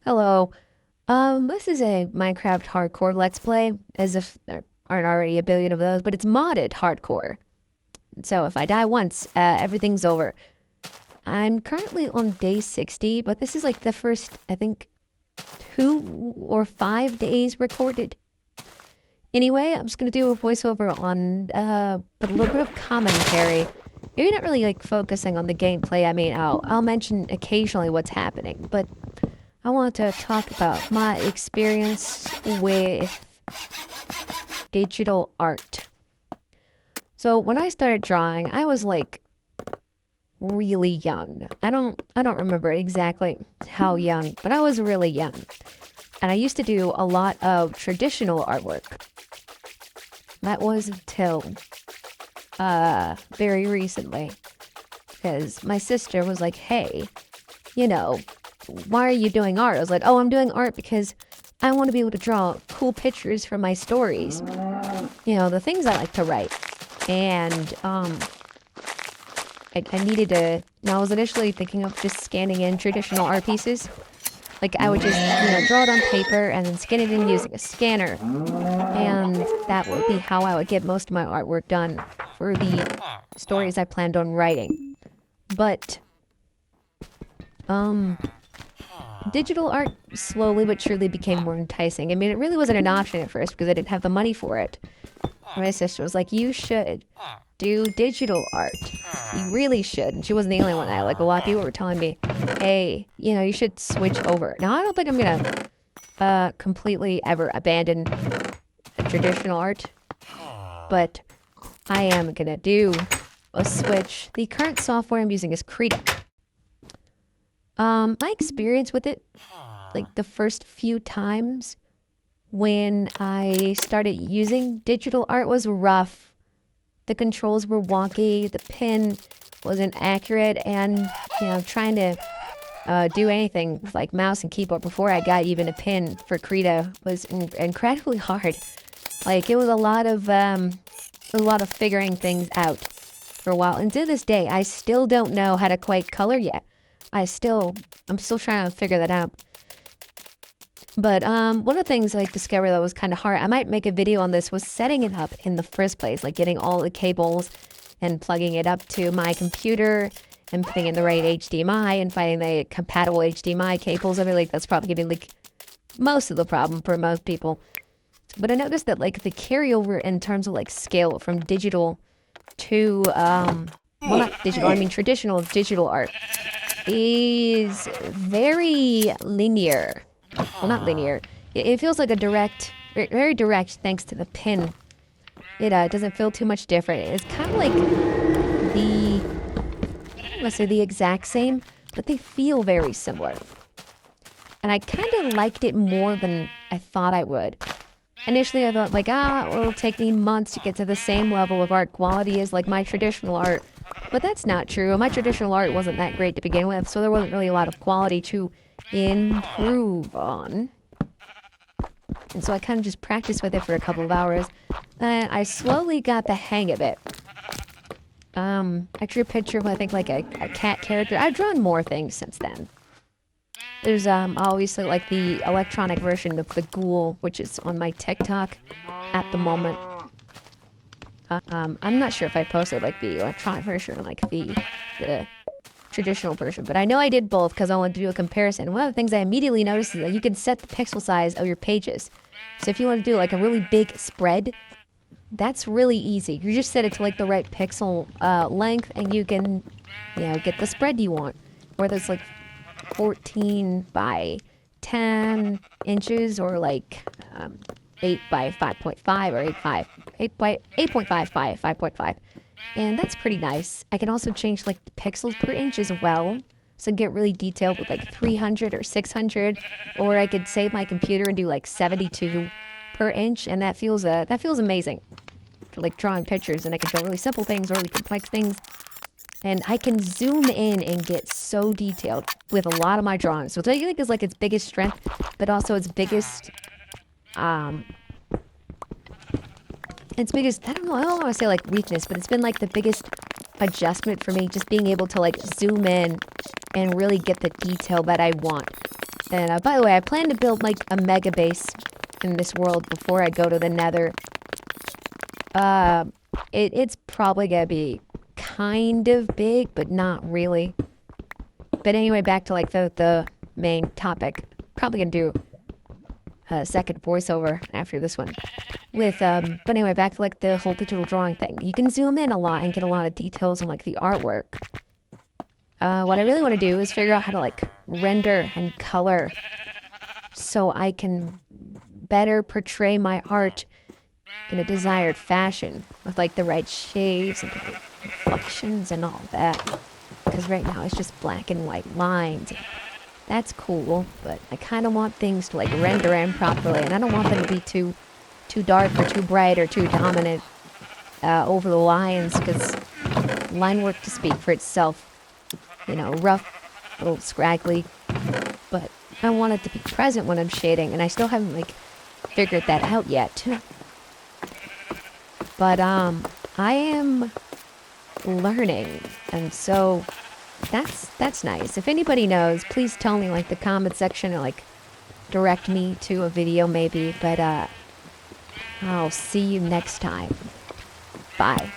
Hello. This is a Minecraft hardcore Let's Play, as if there aren't already a billion of those, but it's modded hardcore. So if I die once, everything's over. I'm currently on day 60, but this is like the first, I think, 2 or 5 days recorded. Anyway, I'm just gonna do a voiceover on, but a little bit of commentary. Maybe not really like focusing on the gameplay. I mean, I'll mention occasionally what's happening, but I want to talk about my experience with digital art. So when I started drawing, I was like really young. I don't remember exactly how young, but I was really young. And I used to do a lot of traditional artwork. That was until very recently because my sister was like, "Hey, you know, why are you doing art?" I was like, "Oh, I'm doing art because I want to be able to draw cool pictures for my stories. The things I like to write." And I needed to. I was initially thinking of just scanning in traditional art pieces. Like I would just, draw it on paper and then scan it in using a scanner. And that would be how I would get most of my artwork done for the stories I planned on writing. But digital art slowly but surely became more enticing. I mean, it really wasn't an option at first because I didn't have the money for it. My sister was like, "You should do digital art. You really should." And she wasn't the only one. Like a lot of people were telling me, "Hey, you should switch over." Now, I don't think I'm gonna completely ever abandon traditional art, but I am gonna do a switch. The current software I'm using is Krita. My experience with it, like the first few times when I started using digital art, was rough. The controls were wonky, the pen wasn't accurate, and trying to do anything with like mouse and keyboard before I got even a pen for Krita was incredibly hard. Like it was a lot of figuring things out for a while. And to this day, I still don't know how to quite color yet. I'm still trying to figure that out. But one of the things I discovered that was kind of hard, I might make a video on this, was setting it up in the first place, like getting all the cables and plugging it up to my computer and putting in the right HDMI and finding the compatible HDMI cables. I mean, like that's probably getting like most of the problem for most people. But I noticed that like the carryover in terms of like scale from digital to well, not digital, I mean traditional digital art is very linear. Well, not linear. It feels like a direct, very direct, thanks to the pin. It doesn't feel too much different. It's kind of like the, let's say the exact same, but they feel very similar. And I kind of liked it more than I thought I would. Initially, I thought like, it'll take me months to get to the same level of art quality as like my traditional art. But that's not true. My traditional art wasn't that great to begin with, so there wasn't really a lot of quality to improve on. And so I kind of just practiced with it for a couple of hours. And I slowly got the hang of it. I drew a picture of, I think, like a cat character. I've drawn more things since then. There's obviously like the electronic version of the ghoul, which is on my TikTok at the moment. I'm not sure if I posted like the electronic version or like the traditional version, but I know I did both because I wanted to do a comparison. One of the things I immediately noticed is that you can set the pixel size of your pages. So if you want to do like a really big spread, that's really easy. You just set it to like the right pixel length, and you can, get the spread you want. Whether it's like 14 by 10 inches or like 8 by 5.5 or 8 by 8.5 by 5.5. And that's pretty nice. I can also change like the pixels per inch as well. So get really detailed with like 300 or 600, or I could save my computer and do like 72 per inch, and that feels amazing. For like drawing pictures, and I can draw really simple things or really complex things. And I can zoom in and get so detailed with a lot of my drawings. So I think is like its biggest strength, but also I don't know, I don't want to say like weakness, but it's been like the biggest adjustment for me, just being able to like zoom in and really get the detail that I want. And by the way, I plan to build like a mega base in this world before I go to the Nether. It's probably gonna be kind of big, but not really. But anyway, back to like the main topic. Probably gonna do a second voiceover after this one. But anyway, back to like the whole digital drawing thing. You can zoom in a lot and get a lot of details on like the artwork. What I really want to do is figure out how to like render and color so I can better portray my art in a desired fashion with like the right shades and the reflections and all that. Because right now it's just black and white lines. That's cool, but I kind of want things to like render in properly, and I don't want them to be too dark or too bright or too dominant over the lines, because line work to speak for itself. You know, rough, a little scraggly, but I want it to be present when I'm shading, and I still haven't like figured that out yet. But I am learning, and so that's nice. If anybody knows, please tell me like the comment section, or like direct me to a video maybe. But I'll see you next time. Bye.